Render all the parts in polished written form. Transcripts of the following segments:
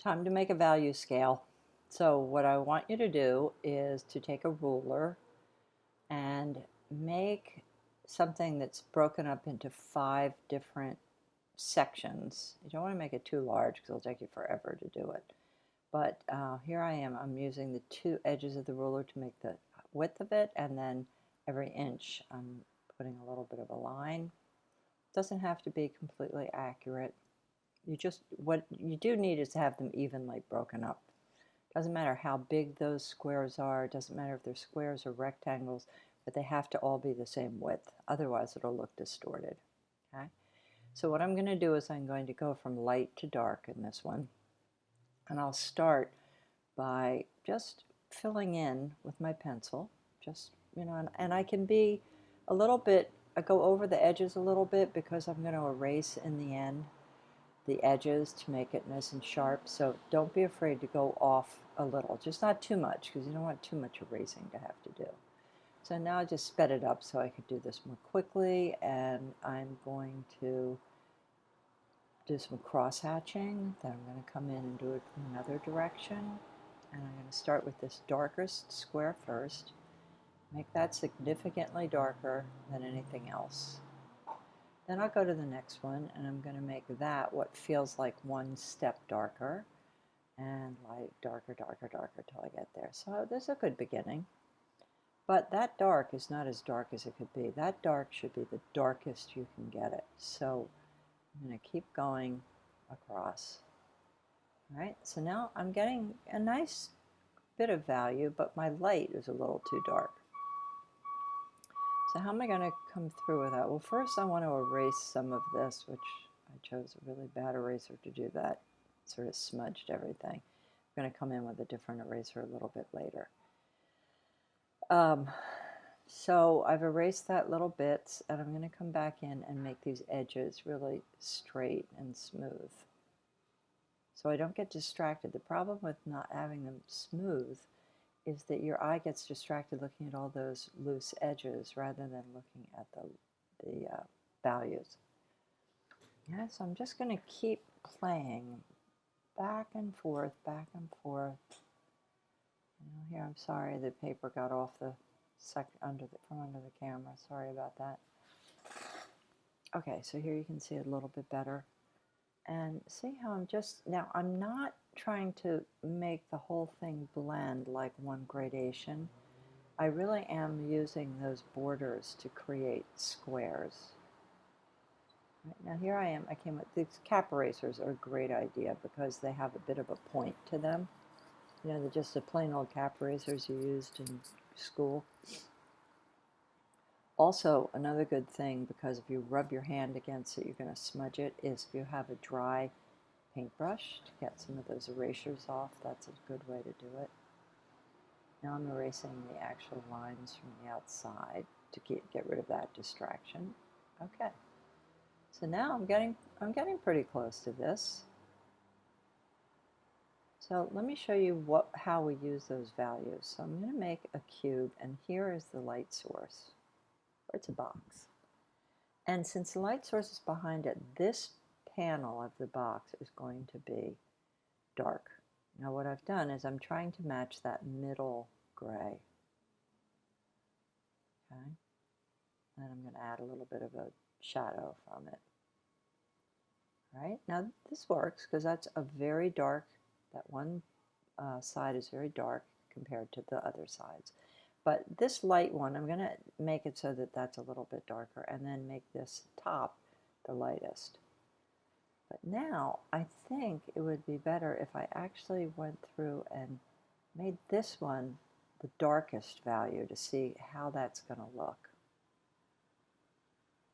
Time to make a value scale. So what I want you to do is to take a ruler and make something that's broken up into 5 different sections. You don't want to make it too large because it'll take you forever to do it. But here I am. I'm using the 2 edges of the ruler to make the width of it, and then every inch I'm putting a little bit of a line. It doesn't have to be completely accurate. What you do need is to have them evenly broken up. Doesn't matter how big those squares are, it doesn't matter if they're squares or rectangles, but they have to all be the same width, otherwise it'll look distorted. Okay? So what I'm going to do is I'm going to go from light to dark in this one, and I'll start by just filling in with my pencil, and I can be a little bit, I go over the edges a little bit because I'm going to erase in the end the edges to make it nice and sharp. So don't be afraid to go off a little, just not too much because you don't want too much erasing to have to do. So now I just sped it up so I could do this more quickly, and I'm going to do some cross hatching. Then I'm going to come in and do it from another direction, and I'm going to start with this darkest square first, make that significantly darker than anything else. Then I'll go to the next one, and I'm going to make that what feels like 1 step darker, and light darker, darker, darker till I get there. So this is a good beginning. But that dark is not as dark as it could be. That dark should be the darkest you can get it. So I'm going to keep going across. All right, so now I'm getting a nice bit of value, but my light is a little too dark. So how am I going to come through with that? Well, first I want to erase some of this, which I chose a really bad eraser to do that. It sort of smudged everything. I'm going to come in with a different eraser a little bit later. So I've erased that little bits, and I'm going to come back in and make these edges really straight and smooth, so I don't get distracted. The problem with not having them smooth is that your eye gets distracted looking at all those loose edges rather than looking at the values. Yeah, so I'm just going to keep playing back and forth, back and forth. Here, I'm sorry the paper got off the from under the camera. Sorry about that. Okay, so here you can see it a little bit better. And see how I'm not trying to make the whole thing blend like one gradation. I really am using those borders to create squares. Right, now here I am, I came with, these cap erasers are a great idea because they have a bit of a point to them. You know, they're just the plain old cap erasers you used in school. Also, another good thing, because if you rub your hand against it, you're going to smudge it, is if you have a dry paintbrush to get some of those erasures off. That's a good way to do it. Now I'm erasing the actual lines from the outside to get rid of that distraction. Okay. So now I'm getting pretty close to this. So let me show you how we use those values. So I'm going to make a cube, and here is the light source. Or it's a box. And since the light source is behind it, this panel of the box is going to be dark. Now what I've done is I'm trying to match that middle gray. Okay? And I'm going to add a little bit of a shadow from it. All right? Now this works because that's a very dark, that one side is very dark compared to the other sides. But this light one, I'm going to make it so that that's a little bit darker, and then make this top the lightest. But now I think it would be better if I actually went through and made this one the darkest value to see how that's going to look.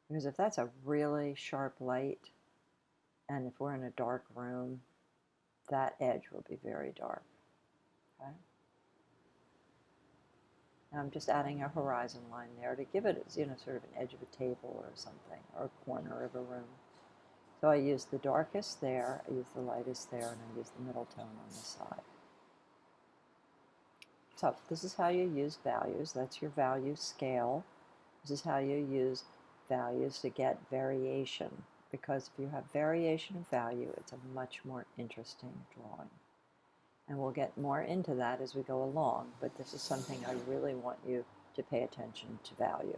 Because if that's a really sharp light, and if we're in a dark room, that edge will be very dark. Okay? Now I'm just adding a horizon line there to give it, sort of an edge of a table or something, or a corner of a room. So I use the darkest there, I use the lightest there, and I use the middle tone on the side. So this is how you use values. That's your value scale. This is how you use values to get variation because if you have variation of value, it's a much more interesting drawing. And we'll get more into that as we go along, but this is something I really want you to pay attention to value.